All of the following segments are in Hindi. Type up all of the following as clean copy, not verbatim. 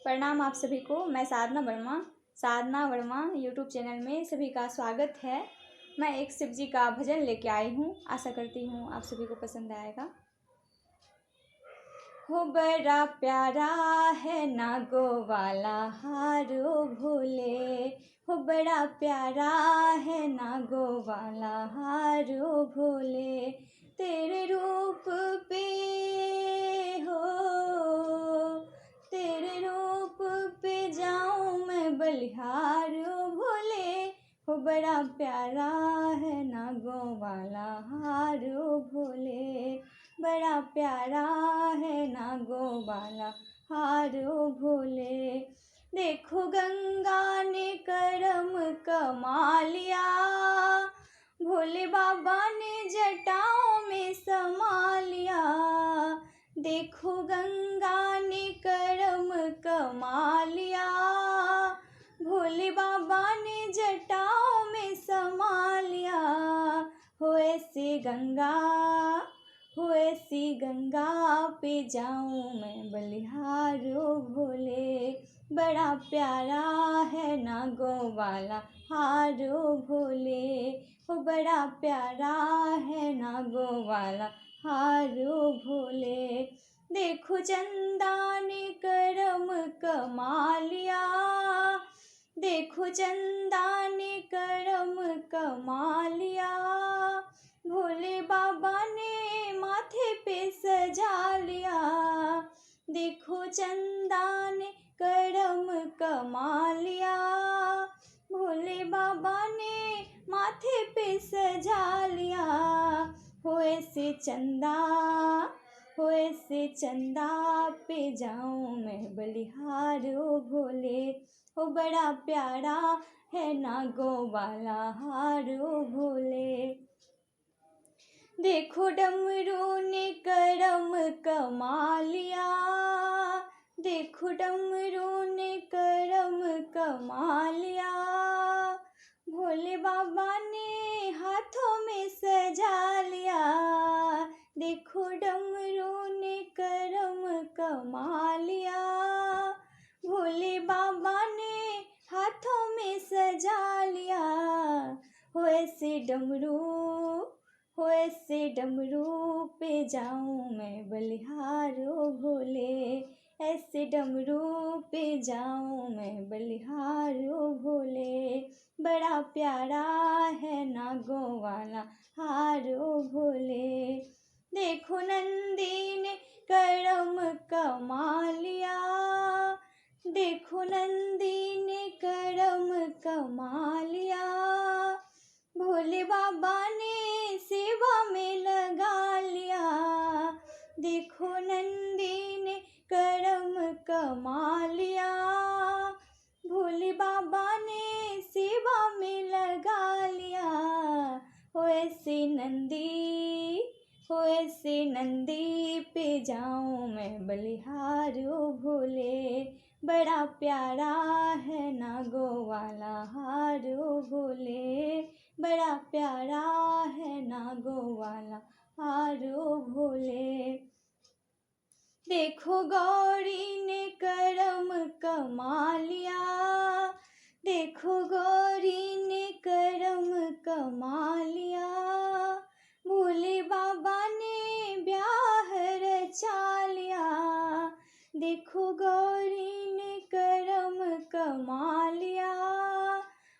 प्रणाम आप सभी को। मैं साधना वर्मा यूट्यूब चैनल में सभी का स्वागत है। मैं एक शिव जी का भजन लेके आई हूँ। आशा करती हूँ आप सभी को पसंद आएगा। हो बड़ा प्यारा है नागो वाला हारो भोले, हो बड़ा प्यारा है नागो वाला हारो भोले। तेरे रूप पे हो, तेरे रूप पे जाऊं मैं बलिहार भोले। हो बड़ा प्यारा है नागो वाला हारो भोले, बड़ा प्यारा है नागो वाला हारो भोले। देखो गंगा ने करम कमा लिया, भोले बाबा ने जटाओं में समा लिया। देखो गंगा ने करम कमा लिया, भोले बाबा ने जटाओं में समा लिया। हो ऐसे गंगा, हो ऐसी गंगा पे जाऊं मैं बलिहारो भोले। बड़ा प्यारा है नागो वाला हारो भोले, हो बड़ा प्यारा है नागो वाला हारो भोले। देखो चंदा ने करम कमा लिया, देखो चंदा ने करम कमा लिया। भोले बाबा ने माथे पे सजा लिया। देखो चंदा ने करम कमा लिया, भोले बाबा ने माथे पे सजा लिया। हो ऐसे चंदा, हो ऐसे चंदा पे जाऊं मैं बलिहारो भोले। हो बड़ा प्यारा है नागो वाला हारो भोले। देखो डमरू ने करम कमा लिया, देखो डमरू ने करम कमा लिया। भोले बाबा ने हाथों में सजा लिया। देखो डमरू ने करम कमा लिया, भोले बाबा ने हाथों में सजा लिया। हो ऐसे डमरू, हो ऐसे डमरू पे जाऊं मैं बलिहारो भोले। ऐसे डमरू पे जाऊं मैं बलिहारो भोले। बड़ा प्यारा है नागो वाला हारो भोले। देखो नंदी ने करम कमा लिया, देखो नंदी ने करम कमा लिया। भोले बाबा ने सेवा में लगा लिया। देखो नंदी ने करम कमा लिया, भोले बाबा ने सेवा में लगा लिया। हो ऐसे नंदी, हो ऐसे नंदी पे जाऊं मैं बलिहारो भोले। बड़ा प्यारा है नागो वाला हारो भोले, बड़ा प्यारा है नागो वाला हारो भोले। देखो गौरी ने करम कमा लिया, देखो गौरी ने करम कमा लिया। भोले बाबा ने ब्याह रचा लिया। देखो गौरी ने करम कमा लिया,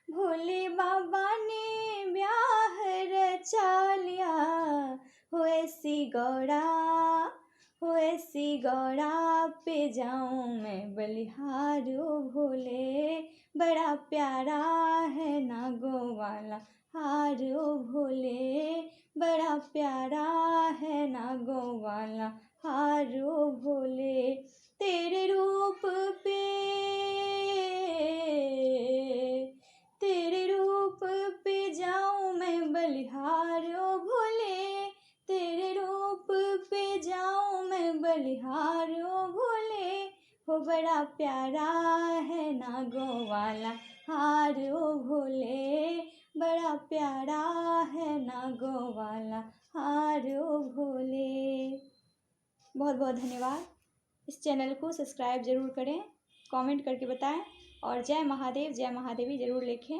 भोले बाबा ने ब्याह रचा लिया। हो ऐसी गौड़ा, हो ऐसी गौड़ा पे जाऊं मैं बलिहारो भोले। बड़ा प्यारा है नागो वाला हारो भोले, बड़ा प्यारा है नागो वाला हारो भोले। तेरे रूप पे, तेरे रूप पे जाऊं मैं बलिहारो भोले। तेरे रूप पे जाऊं मैं बलिहारो भोले। हो बड़ा प्यारा है नागो वाला हारो भोले, बड़ा प्यारा है नागो वाला हारो भोले। बहुत बहुत धन्यवाद। इस चैनल को सब्सक्राइब ज़रूर करें। कमेंट करके बताएं और जय महादेव जय महादेवी ज़रूर लिखें।